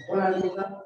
Hola, Lisa.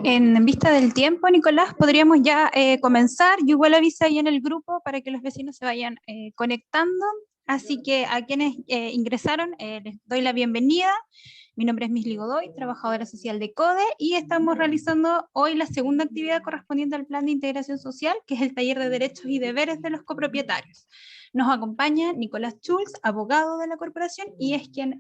En vista del tiempo, Nicolás, podríamos ya comenzar. Yo igual avisé ahí en el grupo para que los vecinos se vayan conectando. Así que a quienes ingresaron les doy la bienvenida. Mi nombre es Misli Godoy, trabajadora social de CODE, y estamos realizando hoy la segunda actividad correspondiente al Plan de Integración Social, que es el taller de derechos y deberes de los copropietarios. Nos acompaña Nicolás Schulz, abogado de la corporación, y es quien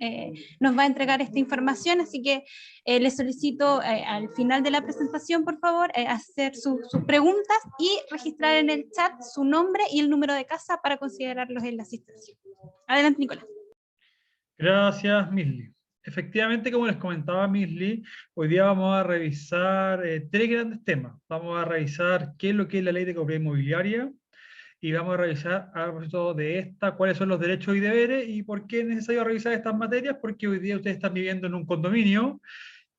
nos va a entregar esta información, así que les solicito al final de la presentación, por favor, hacer sus preguntas y registrar en el chat su nombre y el número de casa para considerarlos en la asistencia. Adelante, Nicolás. Gracias, Misli. Efectivamente, como les comentaba Misli, hoy día vamos a revisar tres grandes temas. Vamos a revisar qué es lo que es la ley de copropiedad inmobiliaria, y vamos a revisar a propósito de esta cuáles son los derechos y deberes y por qué es necesario revisar estas materias, porque hoy día ustedes están viviendo en un condominio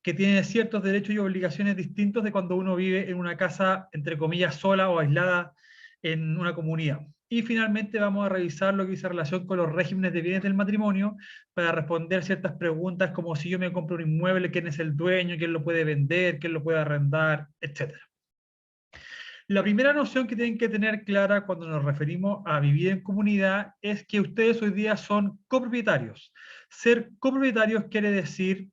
que tiene ciertos derechos y obligaciones distintos de cuando uno vive en una casa, entre comillas, sola o aislada en una comunidad. Y finalmente vamos a revisar lo que dice relación con los regímenes de bienes del matrimonio para responder ciertas preguntas como si yo me compro un inmueble, quién es el dueño, quién lo puede vender, quién lo puede arrendar, etc. La primera noción que tienen que tener clara cuando nos referimos a vivir en comunidad es que ustedes hoy día son copropietarios. Ser copropietarios quiere decir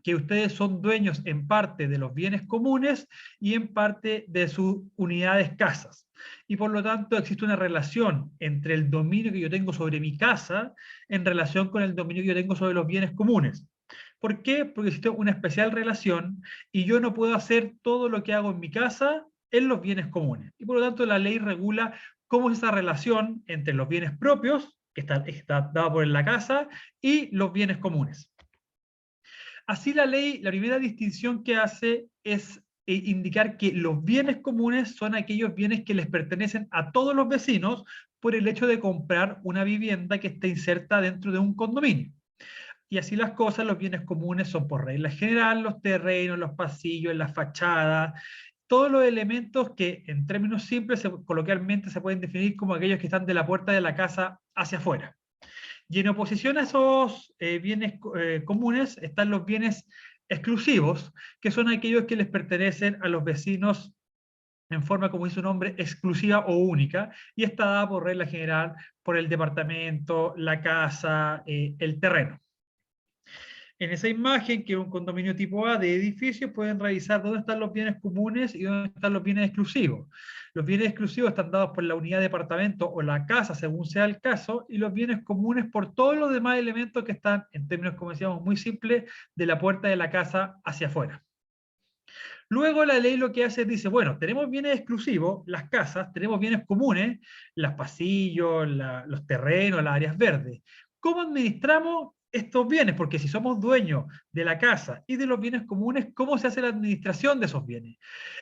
que ustedes son dueños en parte de los bienes comunes y en parte de sus unidades casas. Y por lo tanto existe una relación entre el dominio que yo tengo sobre mi casa en relación con el dominio que yo tengo sobre los bienes comunes. ¿Por qué? Porque existe una especial relación y yo no puedo hacer todo lo que hago en mi casa en los bienes comunes. Y por lo tanto la ley regula cómo es esa relación entre los bienes propios, que está dada por la casa, y los bienes comunes. Así la ley, la primera distinción que hace es indicar que los bienes comunes son aquellos bienes que les pertenecen a todos los vecinos por el hecho de comprar una vivienda que esté inserta dentro de un condominio. Y así las cosas, los bienes comunes son por regla general los terrenos, los pasillos, las fachadas, todos los elementos que en términos simples, coloquialmente se pueden definir como aquellos que están de la puerta de la casa hacia afuera. Y en oposición a esos bienes comunes están los bienes exclusivos, que son aquellos que les pertenecen a los vecinos en forma, como dice su nombre, exclusiva o única, y está dada por regla general por el departamento, la casa, el terreno. En esa imagen, que es un condominio tipo A de edificios, pueden revisar dónde están los bienes comunes y dónde están los bienes exclusivos. Los bienes exclusivos están dados por la unidad de departamento o la casa, según sea el caso, y los bienes comunes por todos los demás elementos que están, en términos, como decíamos, muy simples, de la puerta de la casa hacia afuera. Luego la ley lo que hace es dice, bueno, tenemos bienes exclusivos, las casas, tenemos bienes comunes, los pasillos, los terrenos, las áreas verdes. ¿Cómo administramos estos bienes? Porque si somos dueños de la casa y de los bienes comunes, ¿cómo se hace la administración de esos bienes?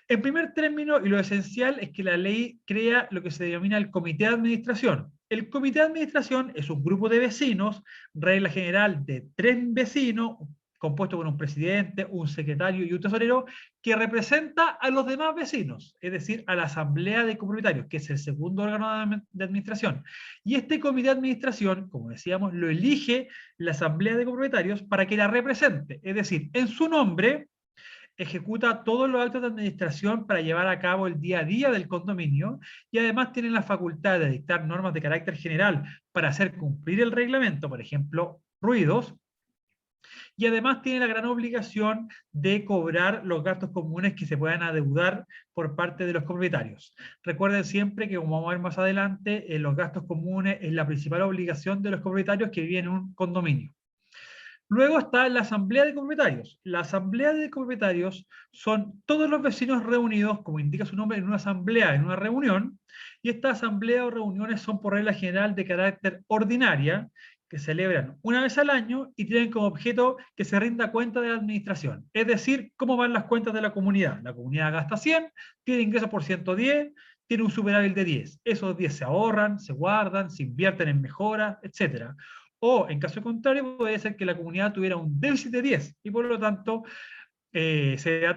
En primer término, y lo esencial, es que la ley crea lo que se denomina el comité de administración. El comité de administración es un grupo de vecinos, regla general de 3 vecinos, compuesto por un presidente, un secretario y un tesorero, que representa a los demás vecinos, es decir, a la asamblea de copropietarios, que es el segundo órgano de administración. Y este comité de administración, como decíamos, lo elige la asamblea de copropietarios para que la represente, es decir, en su nombre ejecuta todos los actos de administración para llevar a cabo el día a día del condominio, y además tiene la facultad de dictar normas de carácter general para hacer cumplir el reglamento, por ejemplo, ruidos, y además tiene la gran obligación de cobrar los gastos comunes que se puedan adeudar por parte de los copropietarios. Recuerden siempre que, como vamos a ver más adelante, los gastos comunes es la principal obligación de los copropietarios que viven en un condominio. Luego está la asamblea de copropietarios. La asamblea de copropietarios son todos los vecinos reunidos, como indica su nombre, en una asamblea, en una reunión, y estas asambleas o reuniones son por regla general de carácter ordinaria, que se celebran una vez al año y tienen como objeto que se rinda cuenta de la administración, es decir, cómo van las cuentas de la comunidad. La comunidad gasta 100, tiene ingresos por 110, tiene un superávit de 10. Esos 10 se ahorran, se guardan, se invierten en mejoras, etc. O, en caso contrario, puede ser que la comunidad tuviera un déficit de 10 y por lo tanto se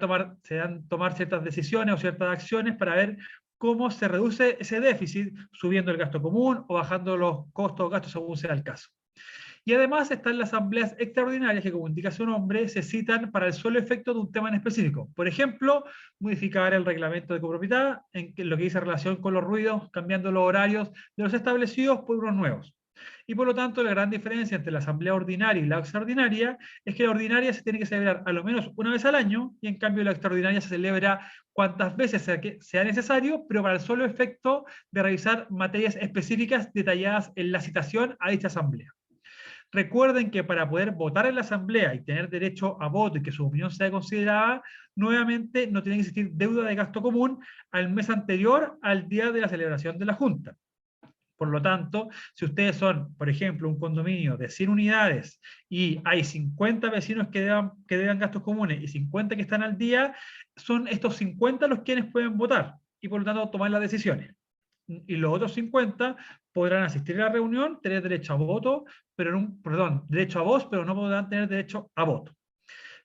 deben tomar ciertas decisiones o ciertas acciones para ver cómo se reduce ese déficit, subiendo el gasto común o bajando los costos o gastos según sea el caso. Y además están las asambleas extraordinarias que, como indica su nombre, se citan para el solo efecto de un tema en específico. Por ejemplo, modificar el reglamento de copropiedad, en lo que dice relación con los ruidos, cambiando los horarios de los establecidos por unos nuevos. Y por lo tanto, la gran diferencia entre la asamblea ordinaria y la extraordinaria es que la ordinaria se tiene que celebrar a lo menos una vez al año, y en cambio la extraordinaria se celebra cuantas veces sea necesario, pero para el solo efecto de revisar materias específicas detalladas en la citación a dicha asamblea. Recuerden que para poder votar en la asamblea y tener derecho a voto y que su opinión sea considerada, nuevamente no tiene que existir deuda de gasto común al mes anterior al día de la celebración de la junta. Por lo tanto, si ustedes son, por ejemplo, un condominio de 100 unidades y hay 50 vecinos que deban gastos comunes y 50 que están al día, son estos 50 los quienes pueden votar y por lo tanto tomar las decisiones. Y los otros 50 podrán asistir a la reunión, tener derecho a voto, derecho a voz, pero no podrán tener derecho a voto.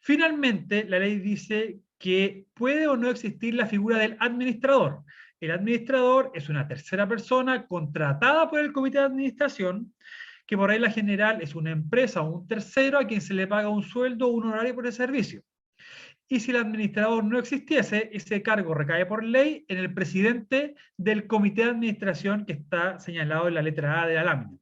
Finalmente, la ley dice que puede o no existir la figura del administrador. El administrador es una tercera persona contratada por el comité de administración, que por regla general es una empresa o un tercero a quien se le paga un sueldo o un horario por el servicio. Y si el administrador no existiese, ese cargo recae por ley en el presidente del comité de administración que está señalado en la letra A de la lámina.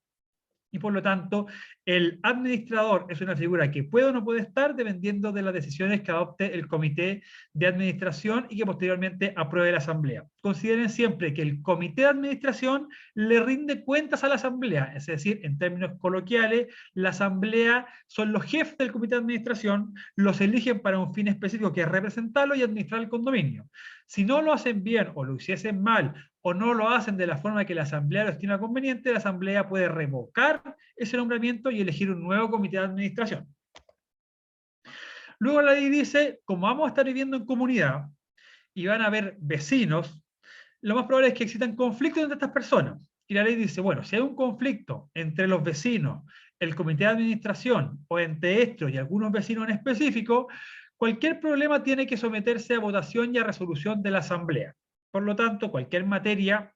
Y por lo tanto, el administrador es una figura que puede o no puede estar dependiendo de las decisiones que adopte el comité de administración y que posteriormente apruebe la asamblea. Consideren siempre que el comité de administración le rinde cuentas a la asamblea, es decir, en términos coloquiales, la asamblea son los jefes del comité de administración, los eligen para un fin específico que es representarlo y administrar el condominio. Si no lo hacen bien o lo hiciesen mal o no lo hacen de la forma que la asamblea lo estima conveniente, la asamblea puede revocar ese nombramiento y elegir un nuevo comité de administración. Luego la ley dice, como vamos a estar viviendo en comunidad y van a haber vecinos, lo más probable es que existan conflictos entre estas personas. Y la ley dice, bueno, si hay un conflicto entre los vecinos, el comité de administración o entre estos y algunos vecinos en específico, cualquier problema tiene que someterse a votación y a resolución de la asamblea. Por lo tanto, cualquier materia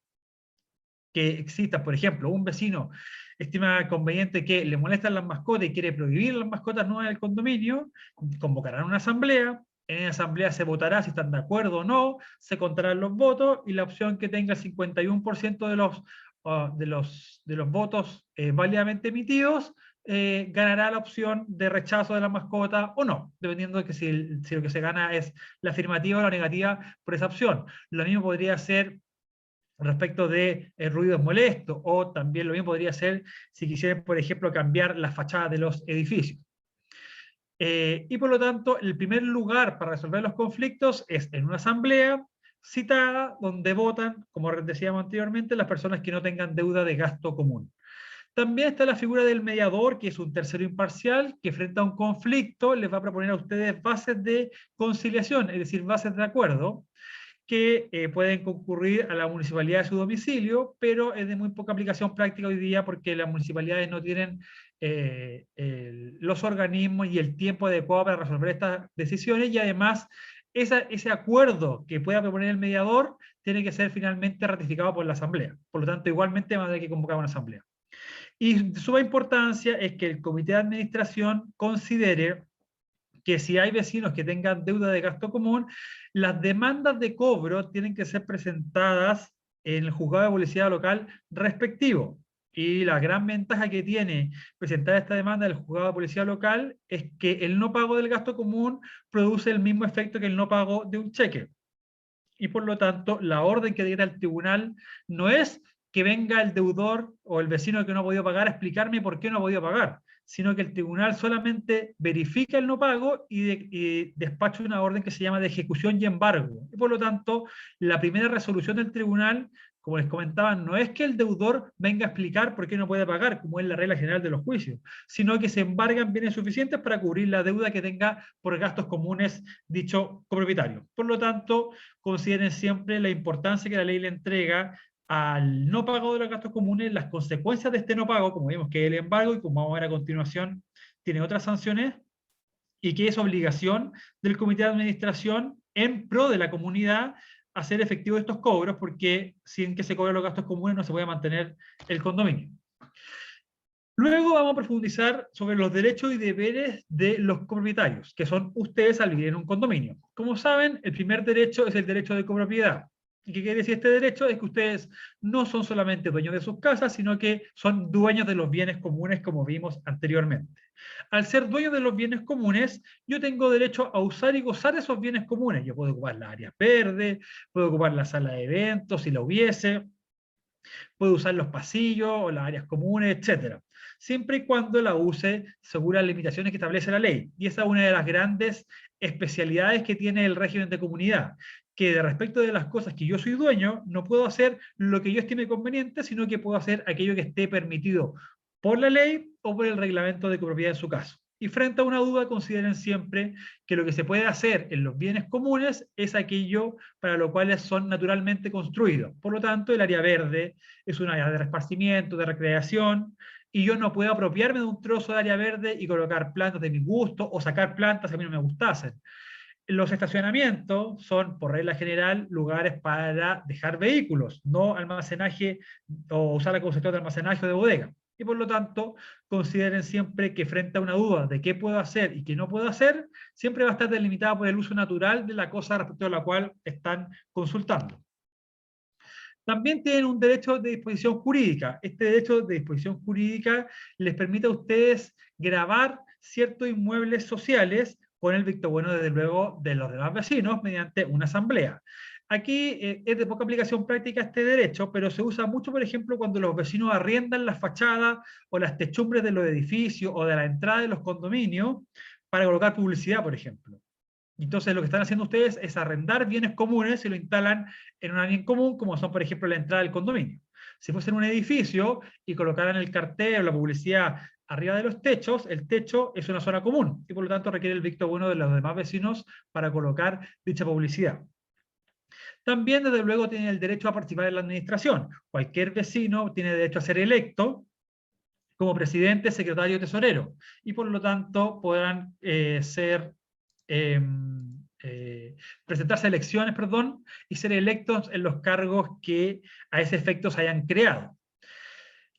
que exista, por ejemplo, un vecino estima conveniente que le molestan las mascotas y quiere prohibir las mascotas nuevas del condominio, convocarán una asamblea, en esa asamblea se votará si están de acuerdo o no, se contarán los votos y la opción que tenga el 51% de los votos válidamente emitidos ganará la opción de rechazo de la mascota o no, dependiendo de que si lo que se gana es la afirmativa o la negativa por esa opción. Lo mismo podría ser respecto de ruidos molestos, o también lo mismo podría ser si quisieran, por ejemplo, cambiar las fachadas de los edificios. Y por lo tanto, el primer lugar para resolver los conflictos es en una asamblea citada, donde votan, como decíamos anteriormente, las personas que no tengan deuda de gasto común. También está la figura del mediador, que es un tercero imparcial, que frente a un conflicto les va a proponer a ustedes bases de conciliación, es decir, bases de acuerdo, que pueden concurrir a la municipalidad de su domicilio, pero es de muy poca aplicación práctica hoy día porque las municipalidades no tienen los organismos y el tiempo adecuado para resolver estas decisiones, y además ese acuerdo que pueda proponer el mediador tiene que ser finalmente ratificado por la asamblea. Por lo tanto, igualmente va a tener que convocar una asamblea. Y de suma importancia es que el comité de administración considere que si hay vecinos que tengan deuda de gasto común, las demandas de cobro tienen que ser presentadas en el juzgado de policía local respectivo. Y la gran ventaja que tiene presentar esta demanda del juzgado de policía local es que el no pago del gasto común produce el mismo efecto que el no pago de un cheque. Y por lo tanto, la orden que diera el tribunal no es que venga el deudor o el vecino que no ha podido pagar a explicarme por qué no ha podido pagar, sino que el tribunal solamente verifica el no pago y despacha una orden que se llama de ejecución y embargo. Y por lo tanto, la primera resolución del tribunal, como les comentaba, no es que el deudor venga a explicar por qué no puede pagar, como es la regla general de los juicios, sino que se embargan bienes suficientes para cubrir la deuda que tenga por gastos comunes dicho copropietario. Por lo tanto, consideren siempre la importancia que la ley le entrega al no pago de los gastos comunes, las consecuencias de este no pago, como vimos que es el embargo, y como vamos a ver a continuación, tiene otras sanciones, y que es obligación del comité de administración en pro de la comunidad hacer efectivo estos cobros, porque sin que se cobren los gastos comunes no se puede mantener el condominio. Luego vamos a profundizar sobre los derechos y deberes de los copropietarios, que son ustedes al vivir en un condominio. Como saben, el primer derecho es el derecho de copropiedad. ¿Y qué quiere decir este derecho? Es que ustedes no son solamente dueños de sus casas, sino que son dueños de los bienes comunes, como vimos anteriormente. Al ser dueño de los bienes comunes, yo tengo derecho a usar y gozar de esos bienes comunes. Yo puedo ocupar las áreas verdes, puedo ocupar la sala de eventos si la hubiese, puede usar los pasillos o las áreas comunes, etcétera, siempre y cuando la use según las limitaciones que establece la ley. Y esa es una de las grandes especialidades que tiene el régimen de comunidad, que de respecto de las cosas que yo soy dueño, no puedo hacer lo que yo estime conveniente, sino que puedo hacer aquello que esté permitido por la ley o por el reglamento de copropiedad en su caso. Y frente a una duda, consideren siempre que lo que se puede hacer en los bienes comunes es aquello para lo cual son naturalmente construidos. Por lo tanto, el área verde es un área de esparcimiento, de recreación, y yo no puedo apropiarme de un trozo de área verde y colocar plantas de mi gusto o sacar plantas que a mí no me gustasen. Los estacionamientos son, por regla general, lugares para dejar vehículos, no almacenaje o usar como sector de almacenaje o de bodega. Y por lo tanto, consideren siempre que frente a una duda de qué puedo hacer y qué no puedo hacer, siempre va a estar delimitada por el uso natural de la cosa respecto a la cual están consultando. También tienen un derecho de disposición jurídica. Este derecho de disposición jurídica les permite a ustedes grabar ciertos inmuebles sociales con el visto bueno, desde luego, de los demás vecinos mediante una asamblea. Aquí es de poca aplicación práctica este derecho, pero se usa mucho, por ejemplo, cuando los vecinos arriendan las fachadas o las techumbres de los edificios o de la entrada de los condominios para colocar publicidad, por ejemplo. Entonces lo que están haciendo ustedes es arrendar bienes comunes y lo instalan en un bien común, como son, por ejemplo, la entrada del condominio. Si fuese en un edificio y colocaran el cartel o la publicidad arriba de los techos, el techo es una zona común y por lo tanto requiere el visto bueno de los demás vecinos para colocar dicha publicidad. También, desde luego, tienen el derecho a participar en la administración. Cualquier vecino tiene derecho a ser electo como presidente, secretario, tesorero, y por lo tanto podrán presentarse a elecciones, perdón, y ser electos en los cargos que a ese efecto se hayan creado.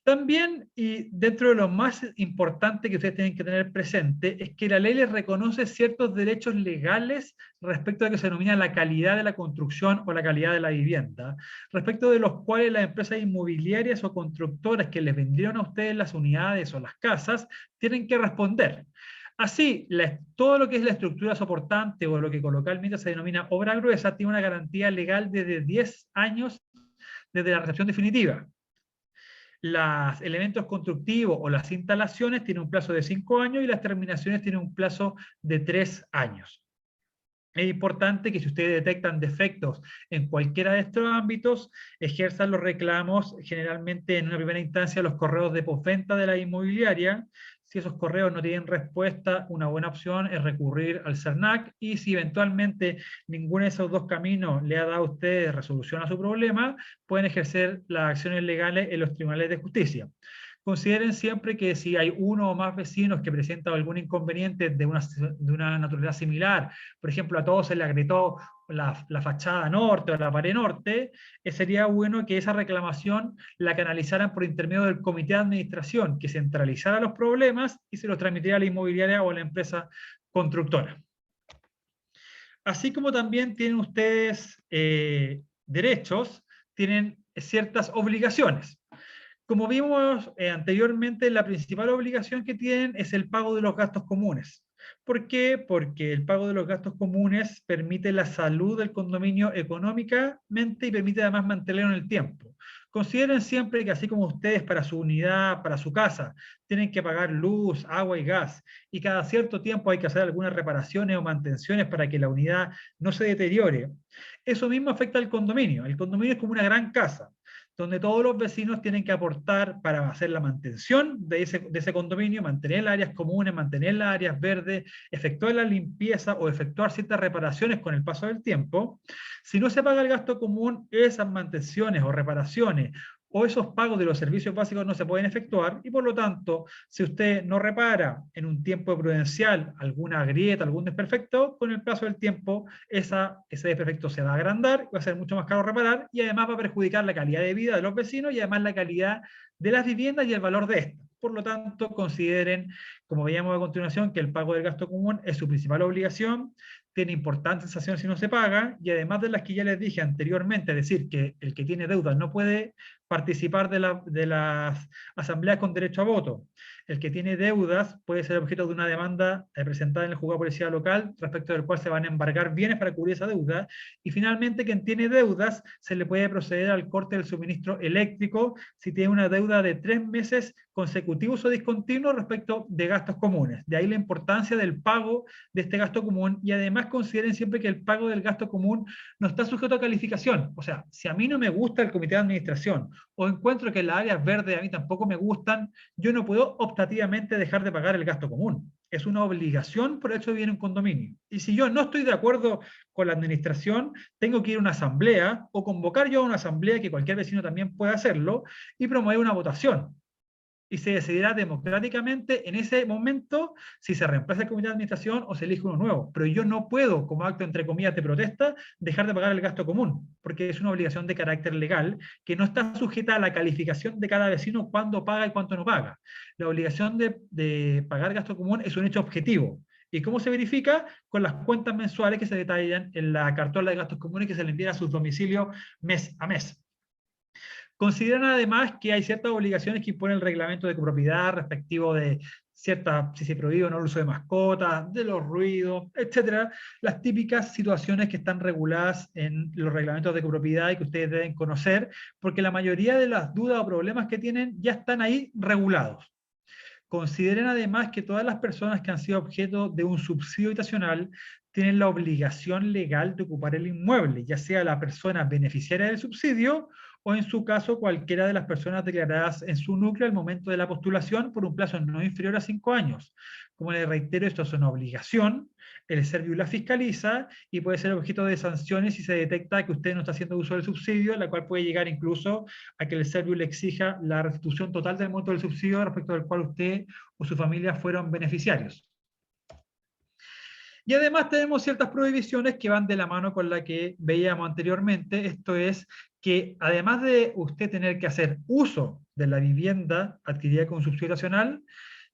También, y dentro de lo más importante que ustedes tienen que tener presente, es que la ley les reconoce ciertos derechos legales respecto a lo que se denomina la calidad de la construcción o la calidad de la vivienda, respecto de los cuales las empresas inmobiliarias o constructoras que les vendieron a ustedes las unidades o las casas tienen que responder. Así, todo lo que es la estructura soportante o lo que coloquialmente se denomina obra gruesa tiene una garantía legal desde 10 años desde la recepción definitiva. Los elementos constructivos o las instalaciones tienen un plazo de 5 años y las terminaciones tienen un plazo de 3 años. Es importante que si ustedes detectan defectos en cualquiera de estos ámbitos, ejerzan los reclamos generalmente en una primera instancia los correos de postventa de la inmobiliaria. Si esos correos no tienen respuesta, una buena opción es recurrir al CERNAC, y si eventualmente ninguno de esos dos caminos le ha dado a ustedes resolución a su problema, pueden ejercer las acciones legales en los tribunales de justicia. Consideren siempre que si hay uno o más vecinos que presentan algún inconveniente de una naturaleza similar, por ejemplo, a todos se le agrietó la fachada norte o la pared norte, sería bueno que esa reclamación la canalizaran por intermedio del comité de administración, que centralizara los problemas y se los transmitiera a la inmobiliaria o a la empresa constructora. Así como también tienen ustedes derechos, tienen ciertas obligaciones. Como vimos anteriormente, la principal obligación que tienen es el pago de los gastos comunes. ¿Por qué? Porque el pago de los gastos comunes permite la salud del condominio económicamente y permite además mantenerlo en el tiempo. Consideren siempre que así como ustedes para su unidad, para su casa, tienen que pagar luz, agua y gas, y cada cierto tiempo hay que hacer algunas reparaciones o mantenciones para que la unidad no se deteriore, eso mismo afecta al condominio. El condominio es como una gran casa, donde todos los vecinos tienen que aportar para hacer la mantención de ese condominio, mantener las áreas comunes, mantener las áreas verdes, efectuar la limpieza o efectuar ciertas reparaciones con el paso del tiempo. Si no se paga el gasto común, esas mantenciones o reparaciones o esos pagos de los servicios básicos no se pueden efectuar, y por lo tanto, si usted no repara en un tiempo prudencial alguna grieta, algún desperfecto, con el paso del tiempo ese desperfecto se va a agrandar, va a ser mucho más caro reparar, y además va a perjudicar la calidad de vida de los vecinos y además la calidad de las viviendas y el valor de estas. Por lo tanto, consideren, como veíamos a continuación, que el pago del gasto común es su principal obligación, tiene importantes sanciones si no se paga, y además de las que ya les dije anteriormente, es decir, que el que tiene deudas no puede participar de las asambleas con derecho a voto. El que tiene deudas puede ser objeto de una demanda presentada en el juzgado de policía local, respecto del cual se van a embargar bienes para cubrir esa deuda. Y finalmente, quien tiene deudas, se le puede proceder al corte del suministro eléctrico si tiene una deuda de 3 meses consecutivos o discontinuos respecto de gastos comunes. De ahí la importancia del pago de este gasto común, y además consideren siempre que el pago del gasto común no está sujeto a calificación. O sea, si a mí no me gusta el comité de administración o encuentro que las áreas verdes a mí tampoco me gustan, yo no puedo optativamente dejar de pagar el gasto común. Es una obligación por el hecho de vivir en un condominio. Y si yo no estoy de acuerdo con la administración, tengo que ir a una asamblea o convocar yo a una asamblea, que cualquier vecino también puede hacerlo, y promover una votación. Y se decidirá democráticamente en ese momento si se reemplaza el comité de administración o se elige uno nuevo. Pero yo no puedo, como acto entre comillas de protesta, dejar de pagar el gasto común, porque es una obligación de carácter legal que no está sujeta a la calificación de cada vecino cuándo paga y cuánto no paga. La obligación de pagar gasto común es un hecho objetivo. ¿Y cómo se verifica? Con las cuentas mensuales que se detallan en la cartola de gastos comunes que se le envía a sus domicilios mes a mes. Consideran además que hay ciertas obligaciones que impone el reglamento de copropiedad respectivo de si se prohíbe o no el uso de mascotas, de los ruidos, etcétera, las típicas situaciones que están reguladas en los reglamentos de copropiedad y que ustedes deben conocer, porque la mayoría de las dudas o problemas que tienen ya están ahí regulados. Consideren además que todas las personas que han sido objeto de un subsidio habitacional tienen la obligación legal de ocupar el inmueble, ya sea la persona beneficiaria del subsidio o en su caso cualquiera de las personas declaradas en su núcleo al momento de la postulación por un plazo no inferior a 5 años. Como les reitero, esto es una obligación, el Serviu la fiscaliza y puede ser objeto de sanciones si se detecta que usted no está haciendo uso del subsidio, la cual puede llegar incluso a que el Serviu le exija la restitución total del monto del subsidio respecto del cual usted o su familia fueron beneficiarios. Y además tenemos ciertas prohibiciones que van de la mano con la que veíamos anteriormente, esto es que además de usted tener que hacer uso de la vivienda adquirida con subsidio habitacional,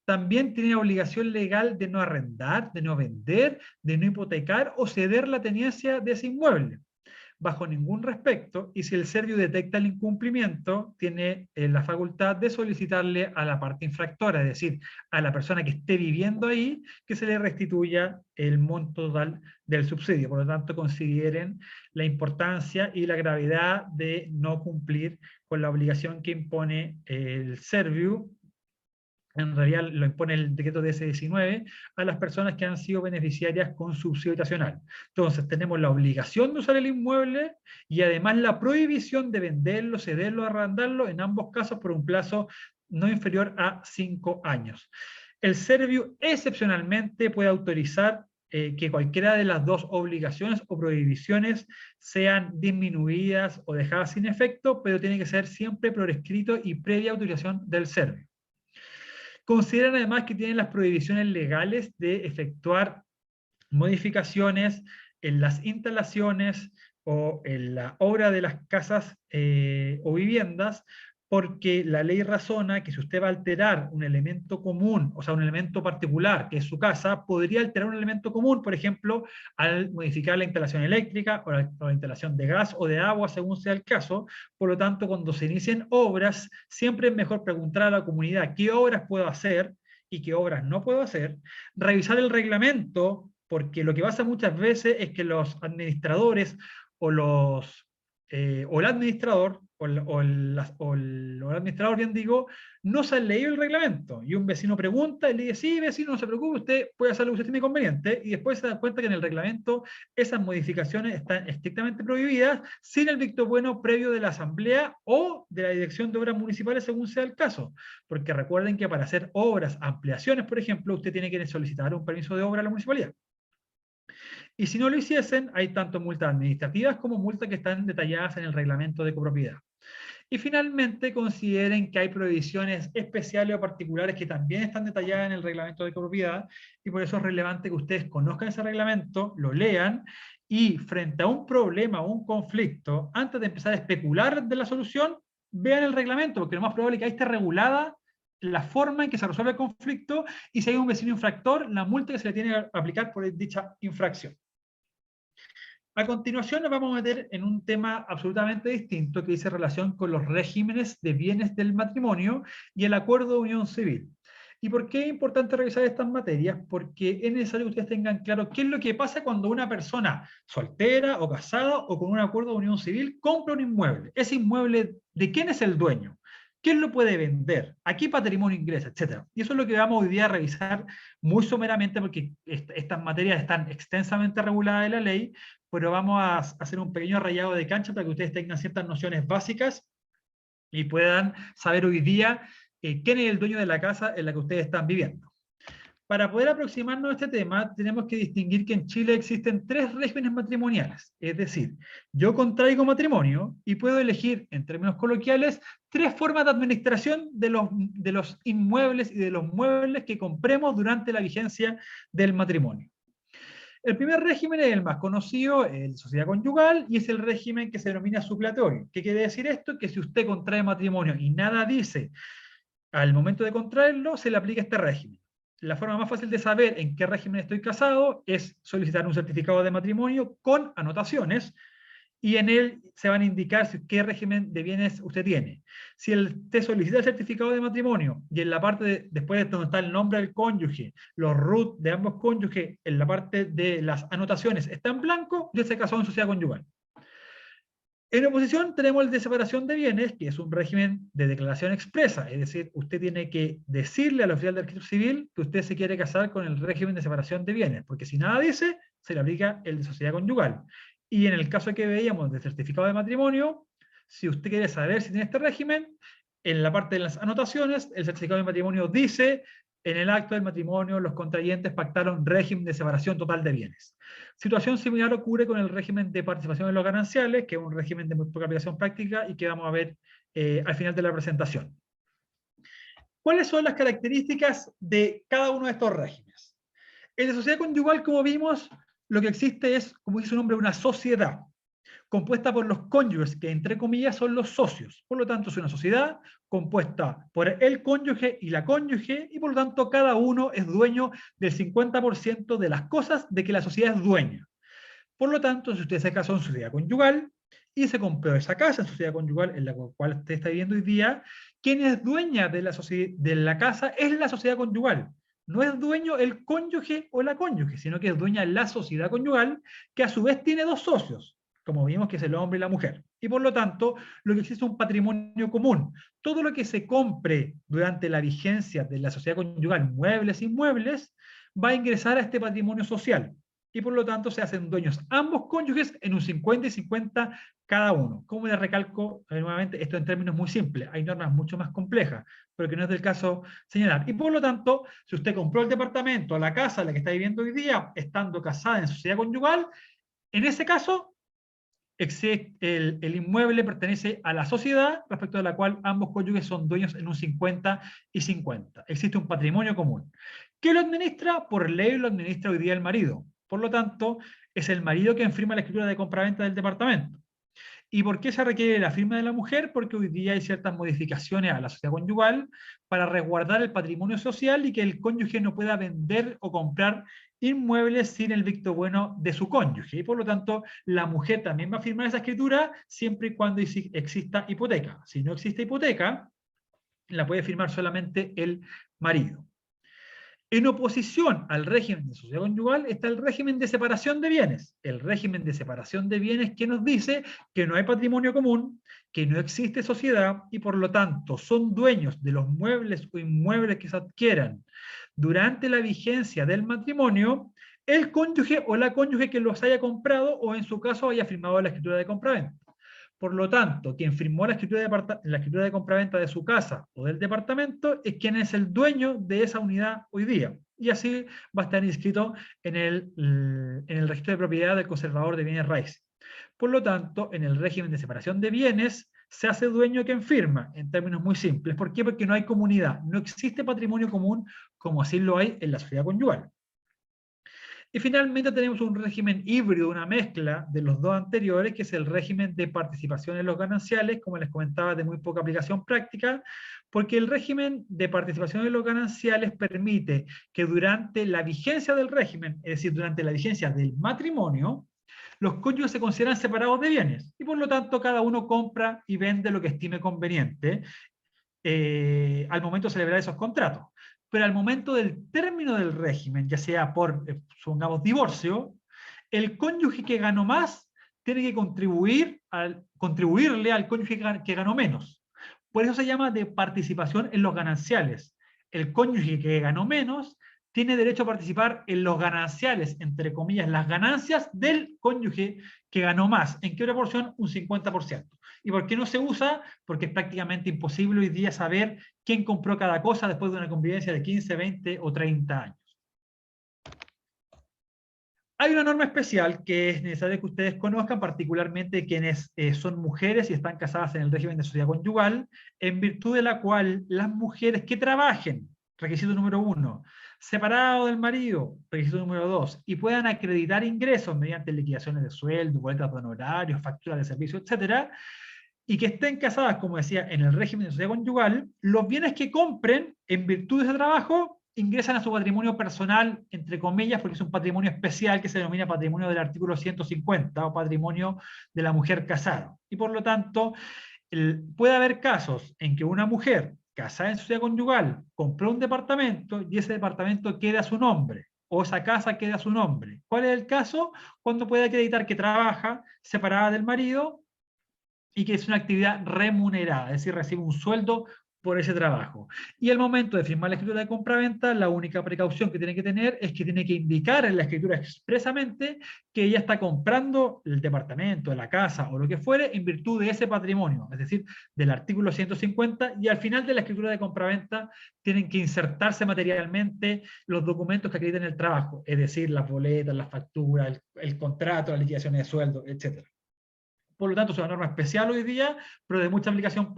también tiene obligación legal de no arrendar, de no vender, de no hipotecar o ceder la tenencia de ese inmueble, bajo ningún respecto, y si el Serviu detecta el incumplimiento, tiene la facultad de solicitarle a la parte infractora, es decir, a la persona que esté viviendo ahí, que se le restituya el monto total del subsidio. Por lo tanto, consideren la importancia y la gravedad de no cumplir con la obligación que impone el Serviu. En realidad lo impone el decreto DS-19 a las personas que han sido beneficiarias con subsidio habitacional. Entonces tenemos la obligación de usar el inmueble y además la prohibición de venderlo, cederlo, arrendarlo, en ambos casos por un plazo no inferior a 5 años. El Serviu excepcionalmente puede autorizar que cualquiera de las dos obligaciones o prohibiciones sean disminuidas o dejadas sin efecto, pero tiene que ser siempre por escrito y previa autorización del Serviu. Consideran además que tienen las prohibiciones legales de efectuar modificaciones en las instalaciones o en la obra de las casas o viviendas, porque la ley razona que si usted va a alterar un elemento común, o sea, un elemento particular, que es su casa, podría alterar un elemento común, por ejemplo, al modificar la instalación eléctrica o la instalación de gas o de agua, según sea el caso. Por lo tanto, cuando se inicien obras, siempre es mejor preguntar a la comunidad qué obras puedo hacer y qué obras no puedo hacer, revisar el reglamento, porque lo que pasa muchas veces es que los administradores o el administrador, el administrador, bien digo, no se han leído el reglamento. Y un vecino pregunta y le dice, sí, vecino, no se preocupe, usted puede hacer lo que usted tiene conveniente, y después se da cuenta que en el reglamento esas modificaciones están estrictamente prohibidas sin el visto bueno previo de la asamblea o de la dirección de obras municipales, según sea el caso. Porque recuerden que para hacer obras, ampliaciones, por ejemplo, usted tiene que solicitar un permiso de obra a la municipalidad. Y si no lo hiciesen, hay tanto multas administrativas como multas que están detalladas en el reglamento de copropiedad. Y finalmente, consideren que hay prohibiciones especiales o particulares que también están detalladas en el reglamento de copropiedad, y por eso es relevante que ustedes conozcan ese reglamento, lo lean, y frente a un problema o un conflicto, antes de empezar a especular de la solución, vean el reglamento, porque lo más probable es que ahí esté regulada la forma en que se resuelve el conflicto y si hay un vecino infractor, la multa que se le tiene que aplicar por dicha infracción. A continuación nos vamos a meter en un tema absolutamente distinto que dice relación con los regímenes de bienes del matrimonio y el acuerdo de unión civil. ¿Y por qué es importante revisar estas materias? Porque es necesario que ustedes tengan claro qué es lo que pasa cuando una persona soltera o casada o con un acuerdo de unión civil compra un inmueble. Ese inmueble, ¿de quién es el dueño? ¿Quién lo puede vender? ¿A qué patrimonio ingresa? Etcétera. Y eso es lo que vamos hoy día a revisar muy someramente porque estas materias están extensamente reguladas en la ley, pero vamos a hacer un pequeño rayado de cancha para que ustedes tengan ciertas nociones básicas y puedan saber hoy día quién es el dueño de la casa en la que ustedes están viviendo. Para poder aproximarnos a este tema, tenemos que distinguir que en Chile existen 3 regímenes matrimoniales. Es decir, yo contraigo matrimonio y puedo elegir, en términos coloquiales, 3 formas de administración de los inmuebles y de los muebles que compremos durante la vigencia del matrimonio. El primer régimen es el más conocido, el sociedad conyugal, y es el régimen que se denomina supletorio. ¿Qué quiere decir esto? Que si usted contrae matrimonio y nada dice al momento de contraerlo, se le aplica este régimen. La forma más fácil de saber en qué régimen estoy casado es solicitar un certificado de matrimonio con anotaciones, y en él se van a indicar qué régimen de bienes usted tiene. Si usted solicita el certificado de matrimonio y en la parte después de donde está el nombre del cónyuge, los RUT de ambos cónyuges, en la parte de las anotaciones está en blanco, ya se casó en sociedad conyugal. En oposición tenemos el de separación de bienes, que es un régimen de declaración expresa, es decir, usted tiene que decirle al oficial de registro civil que usted se quiere casar con el régimen de separación de bienes, porque si nada dice, se le aplica el de sociedad conyugal. Y en el caso que veíamos del certificado de matrimonio, si usted quiere saber si tiene este régimen, en la parte de las anotaciones, el certificado de matrimonio dice, en el acto del matrimonio los contrayentes pactaron régimen de separación total de bienes. Situación similar ocurre con el régimen de participación en los gananciales, que es un régimen de muy poca aplicación práctica y que vamos a ver al final de la presentación. ¿Cuáles son las características de cada uno de estos regímenes? En la sociedad conyugal, como vimos, lo que existe es, como dice su nombre, una sociedad compuesta por los cónyuges, que entre comillas son los socios. Por lo tanto, es una sociedad compuesta por el cónyuge y la cónyuge, y por lo tanto cada uno es dueño del 50% de las cosas de que la sociedad es dueña. Por lo tanto, si usted se casó en sociedad conyugal y se compró esa casa en sociedad conyugal en la cual usted está viviendo hoy día, quien es dueña de la casa es la sociedad conyugal. No es dueño el cónyuge o la cónyuge, sino que es dueña la sociedad conyugal, que a su vez tiene 2 socios, como vimos que es el hombre y la mujer. Y por lo tanto, lo que existe es un patrimonio común. Todo lo que se compre durante la vigencia de la sociedad conyugal, muebles e inmuebles, va a ingresar a este patrimonio social. Y por lo tanto se hacen dueños ambos cónyuges en un 50 y 50 cada uno. Como les recalco nuevamente, esto en términos muy simples, hay normas mucho más complejas, pero que no es del caso señalar. Y por lo tanto, si usted compró el departamento, la casa en la que está viviendo hoy día, estando casada en sociedad conyugal, en ese caso, el inmueble pertenece a la sociedad respecto de la cual ambos cónyuges son dueños en un 50 y 50. Existe un patrimonio común. ¿Qué lo administra? Por ley lo administra hoy día el marido. Por lo tanto, es el marido quien firma la escritura de compraventa del departamento. ¿Y por qué se requiere la firma de la mujer? Porque hoy día hay ciertas modificaciones a la sociedad conyugal para resguardar el patrimonio social y que el cónyuge no pueda vender o comprar inmuebles sin el visto bueno de su cónyuge. Y por lo tanto, la mujer también va a firmar esa escritura siempre y cuando exista hipoteca. Si no existe hipoteca, la puede firmar solamente el marido. En oposición al régimen de sociedad conyugal está el régimen de separación de bienes. El régimen de separación de bienes que nos dice que no hay patrimonio común, que no existe sociedad y por lo tanto son dueños de los muebles o inmuebles que se adquieran durante la vigencia del matrimonio el cónyuge o la cónyuge que los haya comprado o en su caso haya firmado la escritura de compraventa. Por lo tanto, quien firmó la escritura de compraventa de su casa o del departamento es quien es el dueño de esa unidad hoy día. Y así va a estar inscrito en el registro de propiedad del conservador de bienes raíces. Por lo tanto, en el régimen de separación de bienes, se hace dueño quien firma, en términos muy simples. ¿Por qué? Porque no hay comunidad, no existe patrimonio común como así lo hay en la sociedad conyugal. Y finalmente tenemos un régimen híbrido, una mezcla de los dos anteriores, que es el régimen de participación en los gananciales, como les comentaba, de muy poca aplicación práctica, porque el régimen de participación en los gananciales permite que durante la vigencia del régimen, es decir, durante la vigencia del matrimonio, los cónyuges se consideran separados de bienes y por lo tanto cada uno compra y vende lo que estime conveniente al momento de celebrar esos contratos. Pero al momento del término del régimen, ya sea por, supongamos, divorcio, el cónyuge que ganó más tiene que contribuirle al cónyuge que ganó menos. Por eso se llama de participación en los gananciales. El cónyuge que ganó menos tiene derecho a participar en los gananciales, entre comillas, las ganancias del cónyuge que ganó más. ¿En qué proporción? Un 50%. ¿Y por qué no se usa? Porque es prácticamente imposible hoy día saber quién compró cada cosa después de una convivencia de 15, 20 o 30 años. Hay una norma especial que es necesario que ustedes conozcan, particularmente quienes son mujeres y están casadas en el régimen de sociedad conyugal, en virtud de la cual las mujeres que trabajen, requisito número 1, separado del marido, requisito número 2, y puedan acreditar ingresos mediante liquidaciones de sueldo, boletas de honorarios, facturas de servicio, etcétera, y que estén casadas, como decía, en el régimen de sociedad conyugal, los bienes que compren en virtud de ese trabajo ingresan a su patrimonio personal, entre comillas, porque es un patrimonio especial que se denomina patrimonio del artículo 150 o patrimonio de la mujer casada. Y por lo tanto, puede haber casos en que una mujer casada en sociedad conyugal compró un departamento y ese departamento queda a su nombre o esa casa queda a su nombre. ¿Cuál es el caso? Cuando puede acreditar que trabaja separada del marido y que es una actividad remunerada, es decir, recibe un sueldo por ese trabajo. Y al momento de firmar la escritura de compraventa, la única precaución que tiene que tener es que tiene que indicar en la escritura expresamente que ella está comprando el departamento, la casa o lo que fuere en virtud de ese patrimonio, es decir, del artículo 150, y al final de la escritura de compraventa tienen que insertarse materialmente los documentos que acrediten el trabajo, es decir, las boletas, las facturas, el contrato, las liquidaciones de sueldo, etc. Por lo tanto, es una norma especial hoy día, pero de mucha aplicación,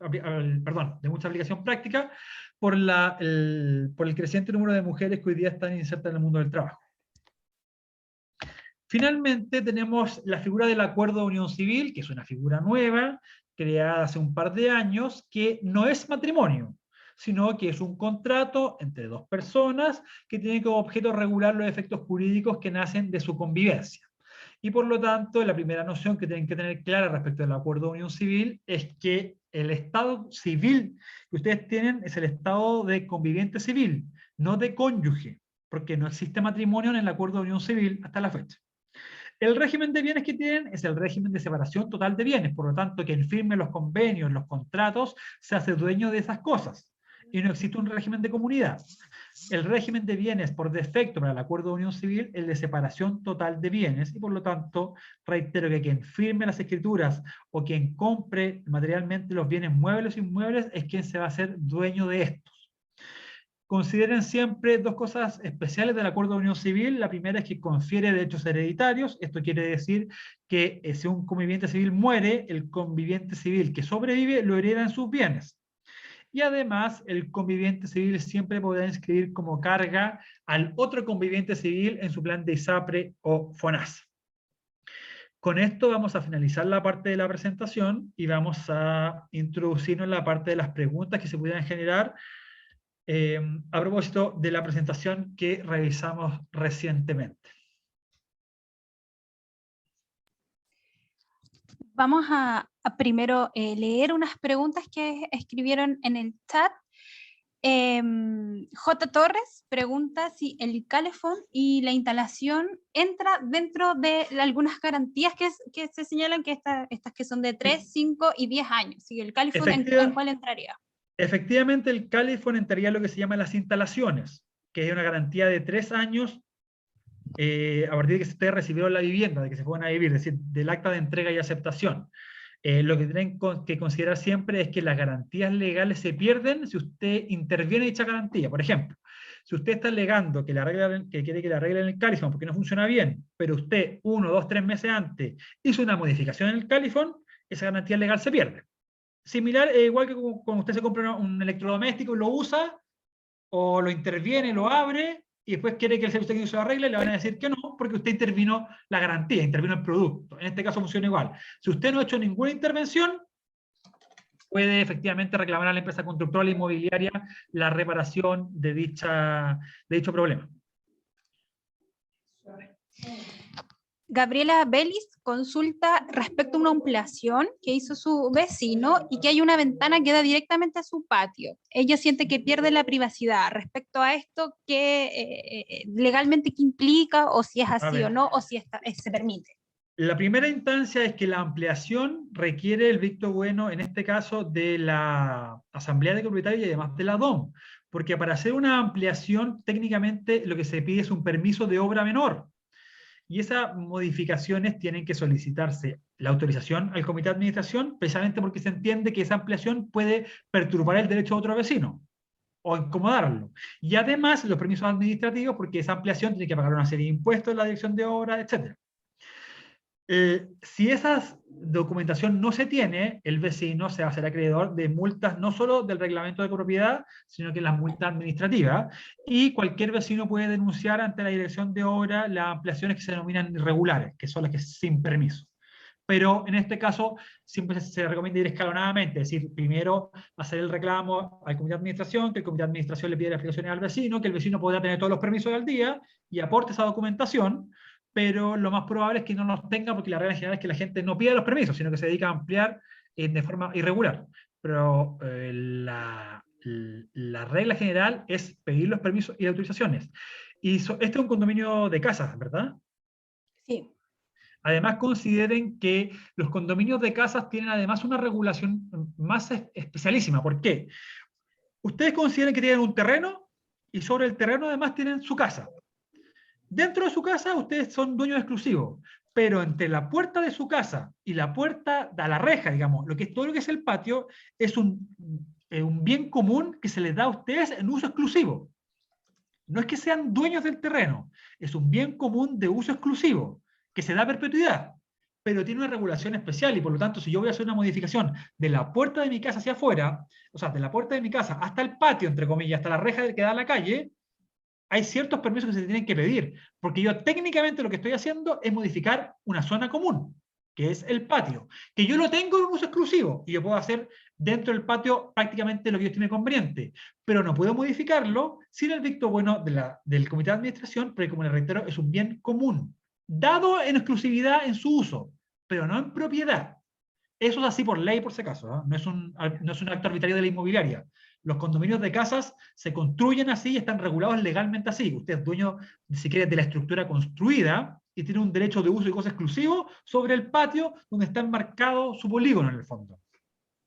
de mucha aplicación práctica por el creciente número de mujeres que hoy día están insertas en el mundo del trabajo. Finalmente, tenemos la figura del acuerdo de unión civil, que es una figura nueva, creada hace un par de años, que no es matrimonio, sino que es un contrato entre dos personas que tiene como objeto regular los efectos jurídicos que nacen de su convivencia. Y por lo tanto, la primera noción que tienen que tener clara respecto del acuerdo de unión civil es que el estado civil que ustedes tienen es el estado de conviviente civil, no de cónyuge, porque no existe matrimonio en el acuerdo de unión civil hasta la fecha. El régimen de bienes que tienen es el régimen de separación total de bienes, por lo tanto, quien firme los convenios, los contratos, se hace dueño de esas cosas. Y no existe un régimen de comunidad. El régimen de bienes por defecto para el acuerdo de unión civil es el de separación total de bienes y por lo tanto reitero que quien firme las escrituras o quien compre materialmente los bienes muebles e inmuebles es quien se va a hacer dueño de estos. Consideren siempre dos cosas especiales del acuerdo de unión civil. La primera es que confiere derechos hereditarios. Esto quiere decir que si un conviviente civil muere, el conviviente civil que sobrevive lo hereda en sus bienes. Y además, el conviviente civil siempre podrá inscribir como carga al otro conviviente civil en su plan de ISAPRE o FONASA. Con esto vamos a finalizar la parte de la presentación y vamos a introducirnos en la parte de las preguntas que se pudieran generar a propósito de la presentación que revisamos recientemente. Vamos a primero leer unas preguntas que escribieron en el chat. J. Torres pregunta si el calefón y la instalación entra dentro de algunas garantías que se señalan, que estas que son de 3, 5 y 10 años. Si el calefón, ¿en cuál entraría? Efectivamente, el calefón entraría en lo que se llama las instalaciones, que es una garantía de 3 años a partir de que ustedes recibieron la vivienda, de que se fueran a vivir, es decir, del acta de entrega y aceptación. Lo que tienen que considerar siempre es que las garantías legales se pierden si usted interviene en dicha garantía. Por ejemplo, si usted está alegando que quiere que le arreglen el calefón porque no funciona bien, pero usted 1, 2, 3 meses antes hizo una modificación en el calefón, esa garantía legal se pierde. Similar, igual que cuando usted se compra un electrodoméstico y lo usa, o lo interviene, lo abre, y después quiere que el servicio técnico se lo arregle, le van a decir que no, porque usted intervino la garantía, intervino el producto. En este caso funciona igual. Si usted no ha hecho ninguna intervención, puede efectivamente reclamar a la empresa constructora inmobiliaria la reparación de dicho problema. Gabriela Belis consulta respecto a una ampliación que hizo su vecino y que hay una ventana que da directamente a su patio. Ella siente que pierde la privacidad. Respecto a esto, ¿qué legalmente qué implica, o si es así o no, o si se permite? La primera instancia es que la ampliación requiere el visto bueno, en este caso, de la Asamblea de Propietarios y además de la DOM, porque para hacer una ampliación, técnicamente lo que se pide es un permiso de obra menor. Y esas modificaciones tienen que solicitarse la autorización al comité de administración, precisamente porque se entiende que esa ampliación puede perturbar el derecho de otro vecino o incomodarlo. Y además los permisos administrativos, porque esa ampliación tiene que pagar una serie de impuestos en la dirección de obra, etc. Si esa documentación no se tiene, el vecino se va a hacer acreedor de multas no solo del reglamento de propiedad, sino que las multas administrativas, y cualquier vecino puede denunciar ante la dirección de obra las ampliaciones que se denominan irregulares, que son las que sin permiso. Pero en este caso siempre se recomienda ir escalonadamente, es decir, primero hacer el reclamo al comité de administración, que el comité de administración le pide las explicaciones al vecino, que el vecino podrá tener todos los permisos al día y aporte esa documentación, pero lo más probable es que no los tenga, porque la regla general es que la gente no pide los permisos, sino que se dedica a ampliar de forma irregular. Pero la regla general es pedir los permisos y autorizaciones. Y este es un condominio de casas, ¿verdad? Sí. Además, consideren que los condominios de casas tienen además una regulación más especialísima. ¿Por qué? Ustedes consideran que tienen un terreno y sobre el terreno además tienen su casa. Dentro de su casa ustedes son dueños exclusivos, pero entre la puerta de su casa y la puerta a la reja, digamos, todo lo que es el patio, es un bien común que se les da a ustedes en uso exclusivo. No es que sean dueños del terreno, es un bien común de uso exclusivo, que se da a perpetuidad, pero tiene una regulación especial, y por lo tanto, si yo voy a hacer una modificación de la puerta de mi casa hacia afuera, o sea, de la puerta de mi casa hasta el patio, entre comillas, hasta la reja que da a la calle, hay ciertos permisos que se tienen que pedir, porque yo técnicamente lo que estoy haciendo es modificar una zona común, que es el patio, que yo lo tengo en un uso exclusivo, y yo puedo hacer dentro del patio prácticamente lo que yo estime conveniente, pero no puedo modificarlo sin el visto bueno del comité de administración, porque como les reitero, es un bien común, dado en exclusividad en su uso, pero no en propiedad. Eso es así por ley, por si acaso, ¿eh? No es un acto arbitrario de la inmobiliaria. Los condominios de casas se construyen así y están regulados legalmente así. Usted es dueño, si quiere, de la estructura construida y tiene un derecho de uso y goce exclusivo sobre el patio donde está enmarcado su polígono en el fondo.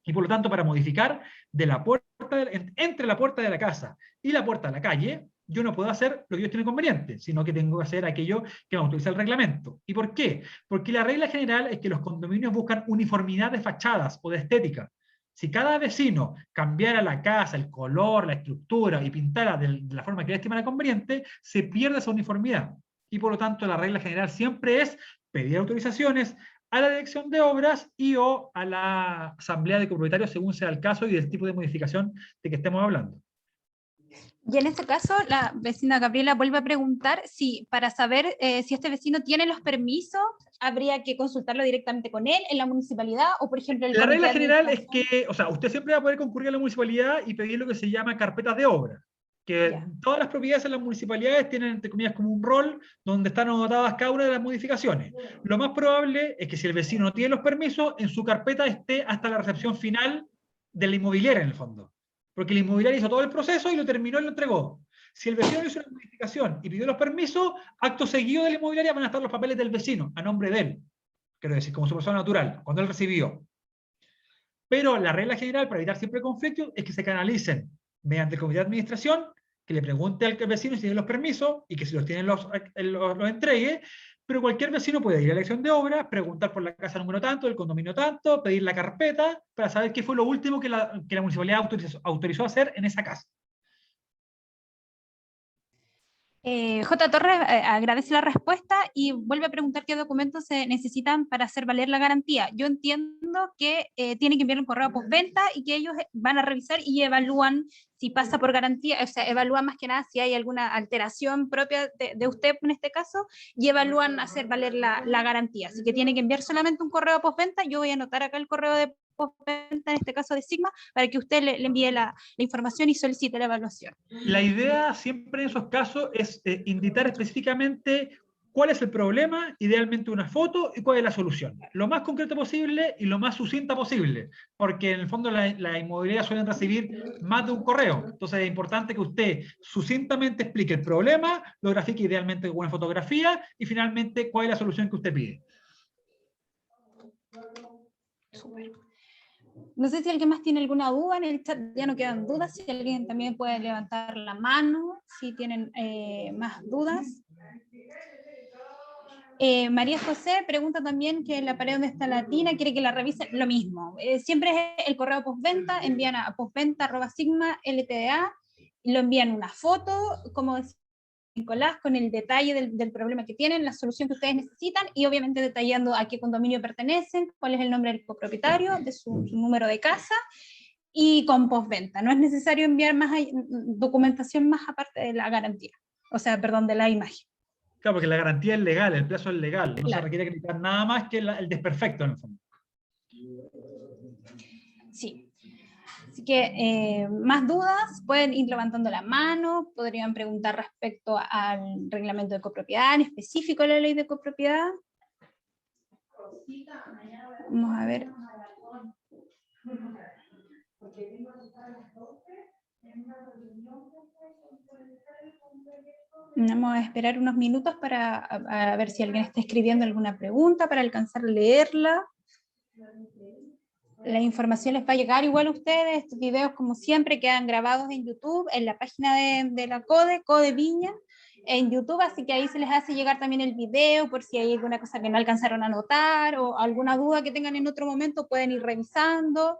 Y por lo tanto, para modificar entre la puerta de la casa y la puerta de la calle, yo no puedo hacer lo que yo estime conveniente, sino que tengo que hacer aquello que me autoriza el reglamento. ¿Y por qué? Porque la regla general es que los condominios buscan uniformidad de fachadas o de estética. Si cada vecino cambiara la casa, el color, la estructura y pintara de la forma que él estimara conveniente, se pierde esa uniformidad. Y por lo tanto, la regla general siempre es pedir autorizaciones a la dirección de obras y o a la asamblea de copropietarios según sea el caso y del tipo de modificación de que estemos hablando. Y en este caso, la vecina Gabriela vuelve a preguntar si para saber si este vecino tiene los permisos, habría que consultarlo directamente con él en la municipalidad o, por ejemplo, el La regla general es que, o sea, usted siempre va a poder concurrir a la municipalidad y pedir lo que se llama carpetas de obra. Que yeah. Todas las propiedades en las municipalidades tienen, entre comillas, como un rol donde están anotadas cada una de las modificaciones. Lo más probable es que si el vecino no tiene los permisos, en su carpeta esté hasta la recepción final de la inmobiliaria, en el fondo. Porque la inmobiliaria hizo todo el proceso y lo terminó y lo entregó. Si el vecino hizo una modificación y pidió los permisos, acto seguido de la inmobiliaria van a estar los papeles del vecino, a nombre de él. Quiero decir, como su persona natural, cuando él recibió. Pero la regla general para evitar siempre conflictos es que se canalicen mediante el comité de administración, que le pregunte al vecino si tiene los permisos y que si los tiene los entregue, pero cualquier vecino puede ir a la dirección de obras, preguntar por la casa número tanto, el condominio tanto, pedir la carpeta para saber qué fue lo último que la municipalidad autorizó a hacer en esa casa. J. Torres agradece la respuesta y vuelve a preguntar qué documentos se necesitan para hacer valer la garantía. Yo entiendo que tienen que enviar un correo postventa y que ellos van a revisar y evalúan si pasa por garantía, o sea, evalúan más que nada si hay alguna alteración propia de usted en este caso y evalúan hacer valer la garantía. Así que tiene que enviar solamente un correo postventa. Yo voy a anotar acá el correo de postventa, en este caso de Sigma, para que usted le envíe la información y solicite la evaluación. La idea siempre en esos casos es indicar específicamente cuál es el problema, idealmente una foto, y cuál es la solución. Lo más concreto posible y lo más sucinta posible, porque en el fondo la inmobiliaria suelen recibir más de un correo. Entonces es importante que usted sucintamente explique el problema, lo grafique idealmente con una fotografía y finalmente cuál es la solución que usted pide. Super. No sé si alguien más tiene alguna duda, en el chat ya no quedan dudas, si alguien también puede levantar la mano, si tienen más dudas. María José pregunta también que la pared donde está la tina, quiere que la revise, lo mismo. Siempre es el correo postventa, envían a postventa@sigma LTDA, lo envían una foto, como decía Nicolás, con el detalle del problema que tienen, la solución que ustedes necesitan y obviamente detallando a qué condominio pertenecen, cuál es el nombre del copropietario, de su número de casa y con postventa. No es necesario enviar más documentación más aparte de la garantía, o sea, perdón, de la imagen. Claro, porque la garantía es legal, el plazo es legal, no claro. se requiere gritar nada más que el desperfecto en el fondo. Sí. Así que más dudas, pueden ir levantando la mano, podrían preguntar respecto al reglamento de copropiedad, en específico a la ley de copropiedad. Vamos a ver. Vamos a esperar unos minutos para a ver si alguien está escribiendo alguna pregunta para alcanzar a leerla. La información les va a llegar igual a ustedes. Estos videos, como siempre, quedan grabados en YouTube, en la página de la CODE Viña, en YouTube, así que ahí se les hace llegar también el video, por si hay alguna cosa que no alcanzaron a notar, o alguna duda que tengan en otro momento, pueden ir revisando.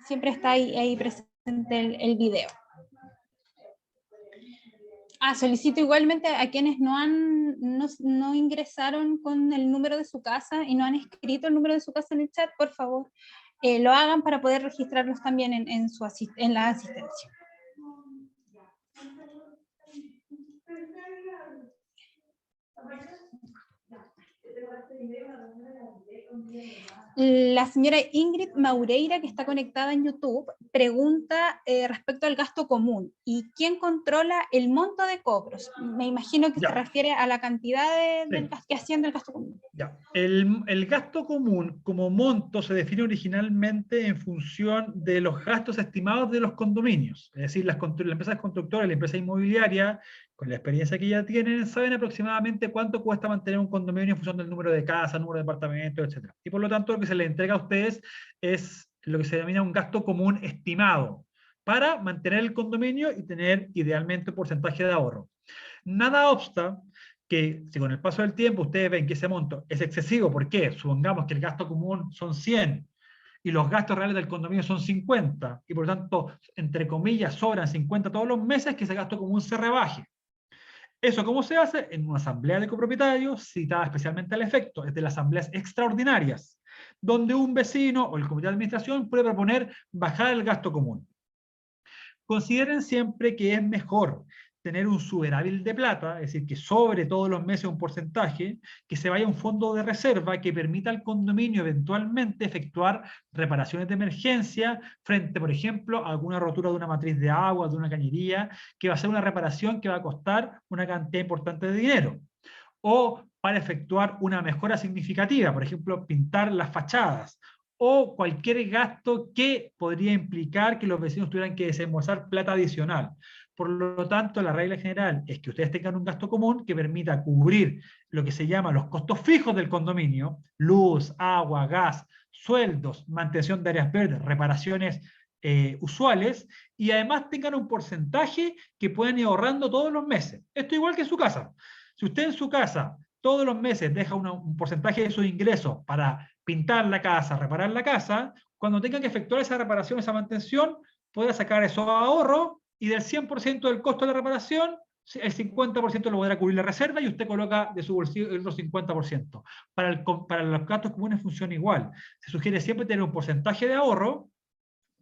Siempre está ahí presente el video. Solicito igualmente a quienes no ingresaron con el número de su casa y no han escrito el número de su casa en el chat, por favor, lo hagan para poder registrarlos también en la asistencia. La señora Ingrid Maureira, que está conectada en YouTube, pregunta respecto al gasto común. ¿Y quién controla el monto de cobros? Me imagino que se refiere a la cantidad que asciende el gasto común. Ya. El gasto común como monto se define originalmente en función de los gastos estimados de los condominios. Es decir, las empresas constructoras, la empresa inmobiliaria, con la experiencia que ya tienen, saben aproximadamente cuánto cuesta mantener un condominio en función del número de casas, número de departamentos, etc. Y por lo tanto, lo que se les entrega a ustedes es lo que se denomina un gasto común estimado para mantener el condominio y tener idealmente un porcentaje de ahorro. Nada obsta que si con el paso del tiempo ustedes ven que ese monto es excesivo, ¿por qué? Supongamos que el gasto común son 100 y los gastos reales del condominio son 50 y por lo tanto, entre comillas, sobran 50 todos los meses, que ese gasto común se rebaje. ¿Eso cómo se hace? En una asamblea de copropietarios, citada especialmente al efecto, es de las asambleas extraordinarias, donde un vecino o el comité de administración puede proponer bajar el gasto común. Consideren siempre que es mejor tener un superávit de plata, es decir, que sobre todos los meses un porcentaje, que se vaya a un fondo de reserva que permita al condominio eventualmente efectuar reparaciones de emergencia frente, por ejemplo, a alguna rotura de una matriz de agua, de una cañería, que va a ser una reparación que va a costar una cantidad importante de dinero. O para efectuar una mejora significativa, por ejemplo, pintar las fachadas, o cualquier gasto que podría implicar que los vecinos tuvieran que desembolsar plata adicional. Por lo tanto, la regla general es que ustedes tengan un gasto común que permita cubrir lo que se llama los costos fijos del condominio: luz, agua, gas, sueldos, mantención de áreas verdes, reparaciones usuales, y además tengan un porcentaje que puedan ir ahorrando todos los meses. Esto igual que en su casa. Si usted en su casa todos los meses deja un porcentaje de sus ingresos para pintar la casa, reparar la casa, cuando tenga que efectuar esa reparación, esa mantención, podrá sacar esos ahorros y del 100% del costo de la reparación, el 50% lo podrá cubrir la reserva y usted coloca de su bolsillo el otro 50%. Para los gastos comunes funciona igual. Se sugiere siempre tener un porcentaje de ahorro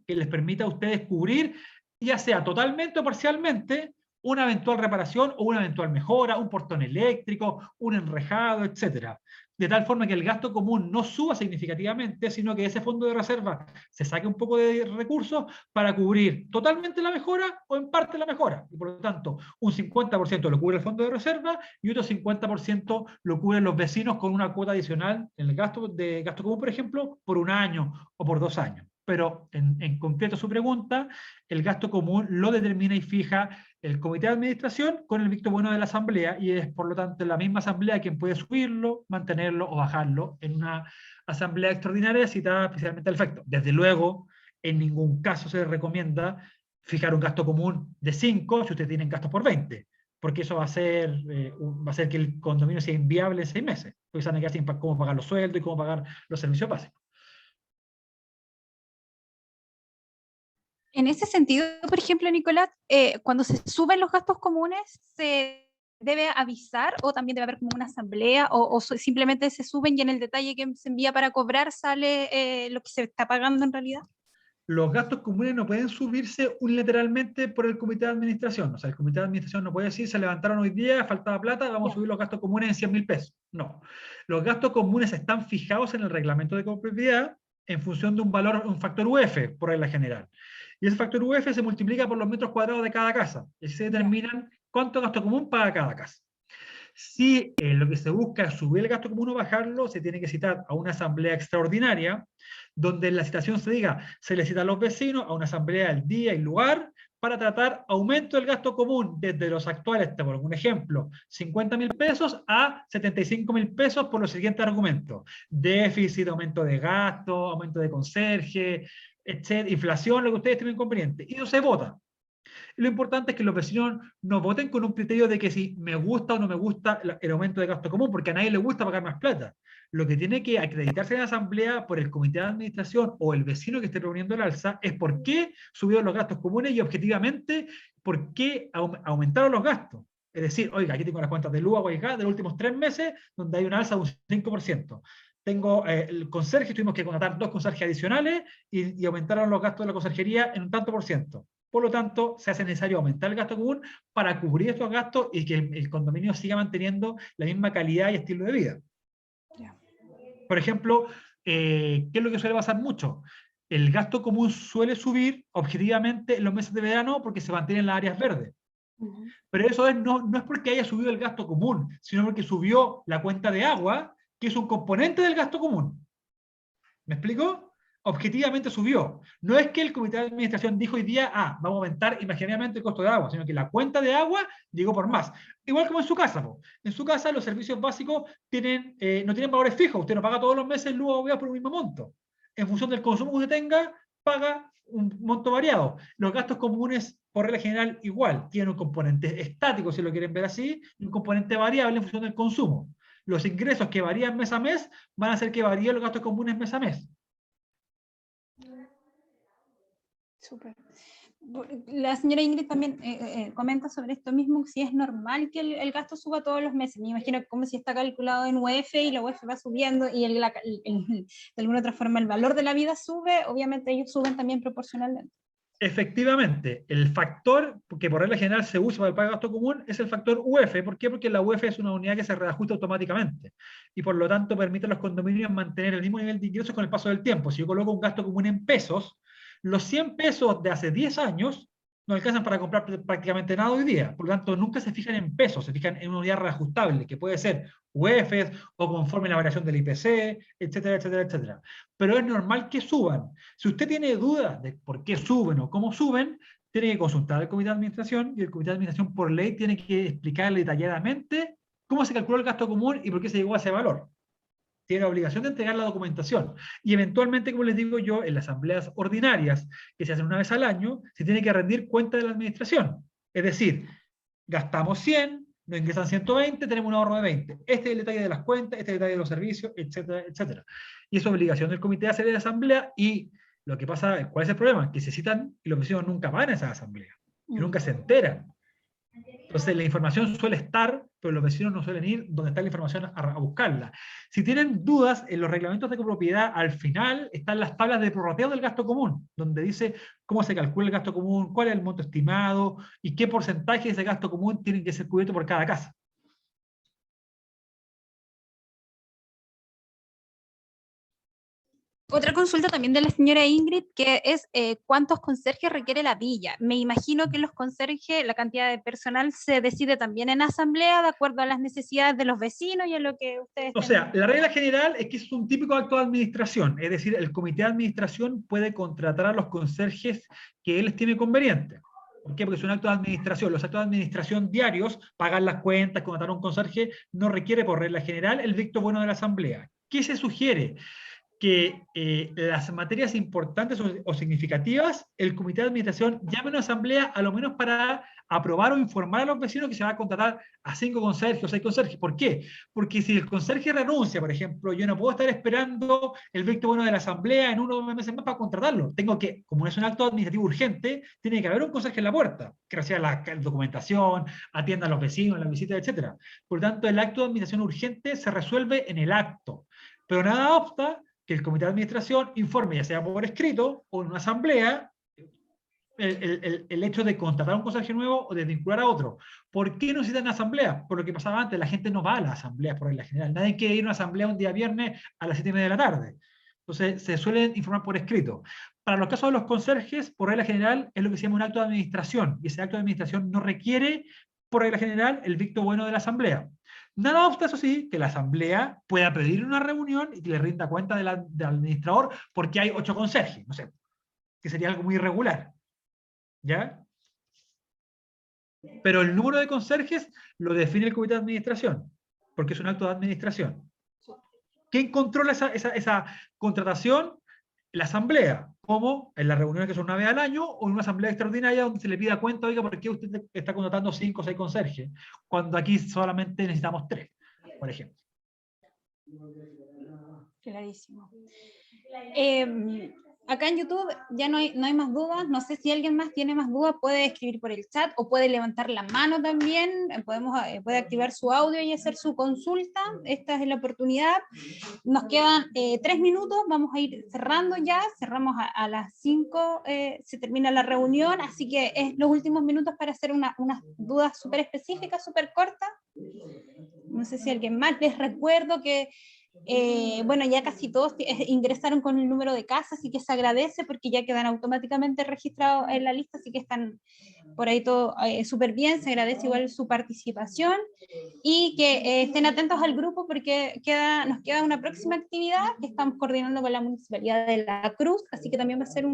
que les permita a ustedes cubrir, ya sea totalmente o parcialmente, una eventual reparación o una eventual mejora, un portón eléctrico, un enrejado, etc. De tal forma que el gasto común no suba significativamente, sino que ese fondo de reserva se saque un poco de recursos para cubrir totalmente la mejora o en parte la mejora. Y por lo tanto, un 50% lo cubre el fondo de reserva y otro 50% lo cubren los vecinos con una cuota adicional en el gasto común, por ejemplo, por un año o por 2 años. Pero en concreto su pregunta, el gasto común lo determina y fija el comité de administración con el visto bueno de la asamblea, y es por lo tanto la misma asamblea quien puede subirlo, mantenerlo o bajarlo en una asamblea extraordinaria citada especialmente al efecto. Desde luego, en ningún caso se recomienda fijar un gasto común de 5 si ustedes tienen gastos por 20, porque eso va a hacer que el condominio sea inviable en 6 meses, porque se van a quedar sin cómo pagar los sueldos y cómo pagar los servicios básicos. En ese sentido, por ejemplo, Nicolás, cuando se suben los gastos comunes, ¿se debe avisar o también debe haber como una asamblea o simplemente se suben y en el detalle que se envía para cobrar sale lo que se está pagando en realidad? Los gastos comunes no pueden subirse unilateralmente por el comité de administración. O sea, el comité de administración no puede decir, se levantaron hoy día, faltaba plata, vamos a subir los gastos comunes en 100.000 pesos. No. Los gastos comunes están fijados en el reglamento de copropiedad en función de un factor UF, por regla general. Y ese factor UF se multiplica por los metros cuadrados de cada casa. Y así se determinan cuánto gasto común paga cada casa. Si lo que se busca es subir el gasto común o bajarlo, se tiene que citar a una asamblea extraordinaria, donde en la citación se diga, se le cita a los vecinos a una asamblea del día y lugar, para tratar aumento del gasto común desde los actuales, por un ejemplo, 50.000 pesos a 75.000 pesos por los siguientes argumentos: déficit, aumento de gasto, aumento de conserje, etc., inflación, lo que ustedes tienen inconveniente. Y no se vota. Lo importante es que los vecinos no voten con un criterio de que si me gusta o no me gusta el aumento de gasto común, porque a nadie le gusta pagar más plata. Lo que tiene que acreditarse en la asamblea por el comité de administración o el vecino que esté proponiendo el alza es por qué subieron los gastos comunes y objetivamente por qué aumentaron los gastos. Es decir, oiga, aquí tengo las cuentas de luz, agua y gas de los últimos 3 meses, donde hay una alza de un 5%. Tengo el conserje, tuvimos que contratar 2 conserjes adicionales y aumentaron los gastos de la conserjería en un tanto por ciento. Por lo tanto, se hace necesario aumentar el gasto común para cubrir estos gastos y que el condominio siga manteniendo la misma calidad y estilo de vida. Por ejemplo, ¿qué es lo que suele pasar mucho? El gasto común suele subir objetivamente en los meses de verano porque se mantienen las áreas verdes. Pero eso no es porque haya subido el gasto común, sino porque subió la cuenta de agua, que es un componente del gasto común. ¿Me explico? Objetivamente subió. No es que el comité de administración dijo hoy día, vamos a aumentar imaginariamente el costo de agua, sino que la cuenta de agua llegó por más. Igual como en su casa. En su casa los servicios básicos no tienen valores fijos. Usted no paga todos los meses luz o gas por un mismo monto. En función del consumo que usted tenga, paga un monto variado. Los gastos comunes, por regla general, igual. Tienen un componente estático, si lo quieren ver así, y un componente variable en función del consumo. Los ingresos que varían mes a mes van a hacer que varíen los gastos comunes mes a mes. Súper. La señora Ingrid también comenta sobre esto mismo, si es normal que el gasto suba todos los meses. Me imagino que como si está calculado en UF y la UF va subiendo y de alguna otra forma el valor de la vida sube, obviamente ellos suben también proporcionalmente. Efectivamente, el factor que por regla general se usa para el pago de gasto común es el factor UF. ¿Por qué? Porque la UF es una unidad que se reajusta automáticamente y por lo tanto permite a los condominios mantener el mismo nivel de ingresos con el paso del tiempo. Si yo coloco un gasto común en pesos, los 100 pesos de hace 10 años no alcanzan para comprar prácticamente nada hoy día. Por lo tanto, nunca se fijan en pesos, se fijan en una unidad reajustable, que puede ser UEFs o conforme la variación del IPC, etcétera, etcétera, etcétera. Pero es normal que suban. Si usted tiene dudas de por qué suben o cómo suben, tiene que consultar al comité de administración, y el comité de administración por ley tiene que explicarle detalladamente cómo se calculó el gasto común y por qué se llegó a ese valor. Tiene la obligación de entregar la documentación. Y eventualmente, como les digo yo, en las asambleas ordinarias, que se hacen una vez al año, se tiene que rendir cuenta de la administración. Es decir, gastamos 100, nos ingresan 120, tenemos un ahorro de 20. Este es el detalle de las cuentas, este es el detalle de los servicios, etcétera, etcétera. Y es obligación del comité de hacer la asamblea, y lo que pasa, ¿cuál es el problema? Que se citan y los vecinos nunca van a esa asamblea, y nunca se enteran. Entonces la información suele estar, pero los vecinos no suelen ir donde está la información a buscarla. Si tienen dudas, en los reglamentos de copropiedad, al final están las tablas de prorrateo del gasto común, donde dice cómo se calcula el gasto común, cuál es el monto estimado y qué porcentaje de ese gasto común tiene que ser cubierto por cada casa. Otra consulta también de la señora Ingrid, que es ¿cuántos conserjes requiere la villa? Me imagino que los conserjes, la cantidad de personal se decide también en asamblea de acuerdo a las necesidades de los vecinos y a lo que ustedes... O sea, la regla general es que es un típico acto de administración, es decir, el comité de administración puede contratar a los conserjes que él estime conveniente. ¿Por qué? Porque es un acto de administración. Los actos de administración diarios, pagar las cuentas, contratar a un conserje, no requiere por regla general el visto bueno de la asamblea. ¿Qué se sugiere? Que las materias importantes o significativas, el comité de administración llame a una asamblea a lo menos para aprobar o informar a los vecinos que se va a contratar a 5 conserjes o 6 conserjes. ¿Por qué? Porque si el conserje renuncia, por ejemplo, yo no puedo estar esperando el visto bueno de la asamblea en 1 o 2 meses más para contratarlo. Tengo que, como es un acto administrativo urgente, tiene que haber un conserje en la puerta, que reciba la documentación, atienda a los vecinos, las visitas, etc. Por lo tanto, el acto de administración urgente se resuelve en el acto. Pero nada obsta que el comité de administración informe, ya sea por escrito o en una asamblea, el hecho de contratar a un conserje nuevo o de vincular a otro. ¿Por qué no necesitan asamblea? Por lo que pasaba antes, la gente no va a las asambleas por regla general. Nadie quiere ir a una asamblea un día viernes a las 7:30 de la tarde. Entonces, se suelen informar por escrito. Para los casos de los conserjes, por regla general, es lo que se llama un acto de administración, y ese acto de administración no requiere, por regla general, el visto bueno de la asamblea. Nada obsta, eso sí, que la asamblea pueda pedir una reunión y que le rinda cuenta del administrador porque hay 8 conserjes, no sé, que sería algo muy irregular. ¿Ya? Pero el número de conserjes lo define el comité de administración, porque es un acto de administración. ¿Quién controla esa contratación? La asamblea, como en las reuniones que son una vez al año, o en una asamblea extraordinaria donde se le pida cuenta, oiga, ¿por qué usted está contratando 5 o 6 conserjes? Cuando aquí solamente necesitamos 3, por ejemplo. Clarísimo. Acá en YouTube ya no hay más dudas. No sé si alguien más tiene más dudas, puede escribir por el chat o puede levantar la mano también. Puede activar su audio y hacer su consulta. Esta es la oportunidad. Nos quedan 3 minutos, vamos a ir cerrando ya. Cerramos a las 5, se termina la reunión, así que es los últimos minutos para hacer unas dudas súper específicas, súper cortas. No sé si alguien más. Les recuerdo que bueno, ya casi todos ingresaron con el número de casa, así que se agradece porque ya quedan automáticamente registrados en la lista, así que están por ahí todo súper bien. Se agradece igual su participación y que estén atentos al grupo porque nos queda una próxima actividad que estamos coordinando con la Municipalidad de La Cruz, así que también va a ser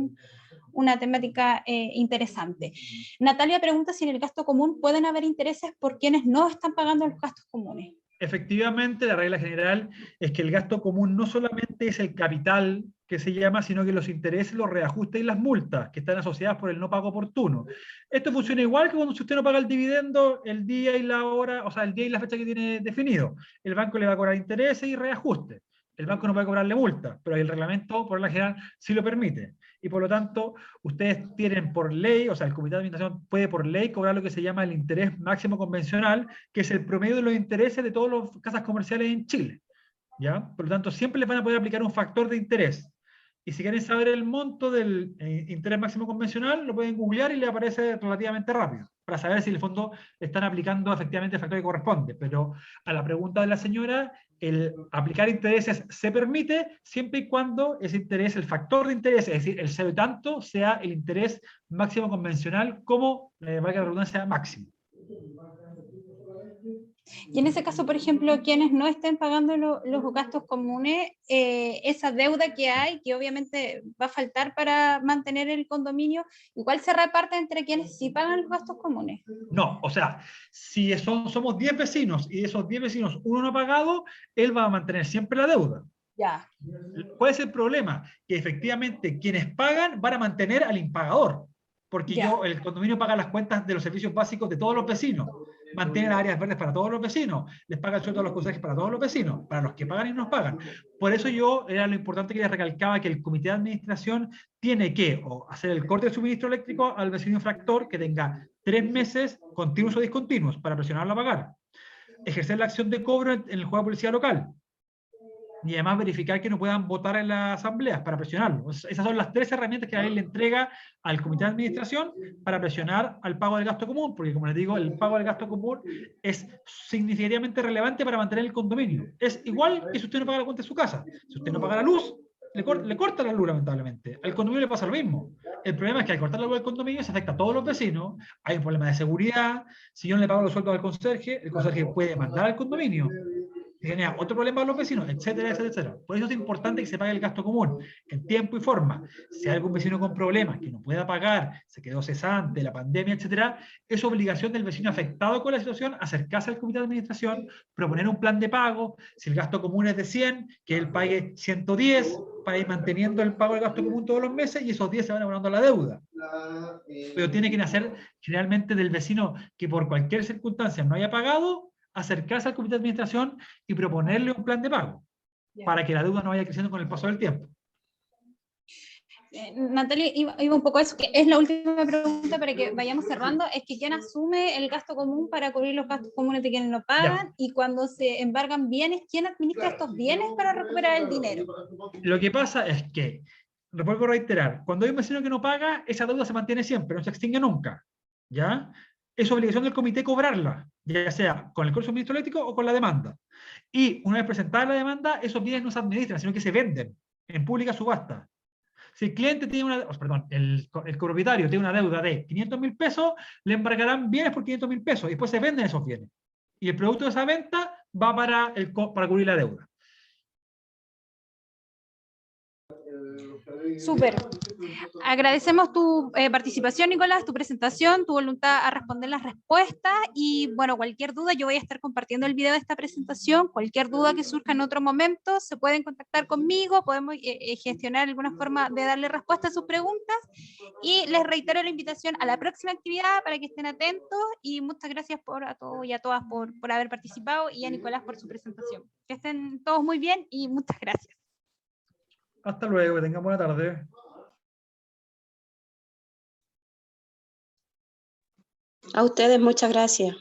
una temática interesante. Natalia pregunta si en el gasto común pueden haber intereses por quienes no están pagando los gastos comunes. Efectivamente, la regla general es que el gasto común no solamente es el capital que se llama, sino que los intereses, los reajustes y las multas que están asociadas por el no pago oportuno. Esto funciona igual que cuando si usted no paga el dividendo el día y la hora, o sea, el día y la fecha que tiene definido. El banco le va a cobrar intereses y reajustes. El banco no puede cobrarle multa, pero el reglamento, por la general, sí lo permite. Y por lo tanto, ustedes tienen por ley, o sea, el comité de administración puede por ley cobrar lo que se llama el interés máximo convencional, que es el promedio de los intereses de todas las casas comerciales en Chile. ¿Ya? Por lo tanto, siempre les van a poder aplicar un factor de interés. Y si quieren saber el monto del interés máximo convencional, lo pueden googlear y le aparece relativamente rápido, para saber si en el fondo están aplicando efectivamente el factor que corresponde. Pero a la pregunta de la señora, el aplicar intereses se permite siempre y cuando ese interés, el factor de interés, es decir, el cero y tanto, sea el interés máximo convencional como, valga la redundancia, máximo. Y en ese caso, por ejemplo, quienes no estén pagando los gastos comunes, esa deuda que hay, que obviamente va a faltar para mantener el condominio, igual se reparte entre quienes sí pagan los gastos comunes. No, o sea, si somos 10 vecinos y de esos 10 vecinos uno no ha pagado, él va a mantener siempre la deuda. Ya. ¿Cuál es el problema? Que efectivamente quienes pagan van a mantener al impagador, porque el condominio paga las cuentas de los servicios básicos de todos los vecinos, mantiene las áreas verdes para todos los vecinos, les paga el sueldo a los conserjes para todos los vecinos, para los que pagan y no nos pagan. Por eso era lo importante que les recalcaba, que el comité de administración tiene que hacer el corte de suministro eléctrico al vecino infractor que tenga 3 meses continuos o discontinuos para presionarlo a pagar. Ejercer la acción de cobro en el juego de policía local. Y además verificar que no puedan votar en las asambleas para presionarlo. Esas son las 3 herramientas que la ley le entrega al comité de administración para presionar al pago del gasto común, porque como les digo, el pago del gasto común es significativamente relevante para mantener el condominio. Es igual que si usted no paga la cuenta de su casa. Si usted no paga la luz, le corta la luz, lamentablemente. Al condominio le pasa lo mismo. El problema es que al cortar la luz del condominio se afecta a todos los vecinos, hay un problema de seguridad, si yo no le pago los sueldos al conserje, el conserje puede mandar al condominio, genera otro problema a los vecinos, etcétera, etcétera, etcétera. Por eso es importante que se pague el gasto común en tiempo y forma. Si hay algún vecino con problemas que no pueda pagar, se quedó cesante, la pandemia, etcétera, es obligación del vecino afectado con la situación acercarse al comité de administración, proponer un plan de pago. Si el gasto común es de 100, que él pague 110 para ir manteniendo el pago del gasto común todos los meses y esos 10 se van abonando a la deuda. Pero tiene que nacer generalmente del vecino que por cualquier circunstancia no haya pagado, acercarse al comité de administración y proponerle un plan de pago para que la deuda no vaya creciendo con el paso del tiempo. Natalia, iba un poco a eso, que es la última pregunta para que vayamos cerrando, es que quién asume el gasto común para cubrir los gastos comunes de quienes no pagan, y cuando se embargan bienes, ¿quién administra estos bienes para recuperar el dinero? Lo que pasa es que, lo vuelvo a reiterar, cuando hay un vecino que no paga, esa deuda se mantiene siempre, no se extingue nunca, ¿ya? Es obligación del comité cobrarla, ya sea con el curso de suministro eléctrico o con la demanda. Y una vez presentada la demanda, esos bienes no se administran, sino que se venden en pública subasta. Si el cliente tiene una, perdón, el copropietario tiene una deuda de 500.000 pesos, le embargarán bienes por 500.000 pesos y después se venden esos bienes. Y el producto de esa venta va para cubrir la deuda. Súper. Agradecemos tu participación, Nicolás, tu presentación, tu voluntad a responder las respuestas, y bueno, cualquier duda, yo voy a estar compartiendo el video de esta presentación. Cualquier duda que surja en otro momento, se pueden contactar conmigo, podemos gestionar alguna forma de darle respuesta a sus preguntas, y les reitero la invitación a la próxima actividad para que estén atentos, y muchas gracias a todos y a todas por haber participado, y a Nicolás por su presentación. Que estén todos muy bien y muchas gracias. Hasta luego, que tengan buena tarde. A ustedes muchas gracias.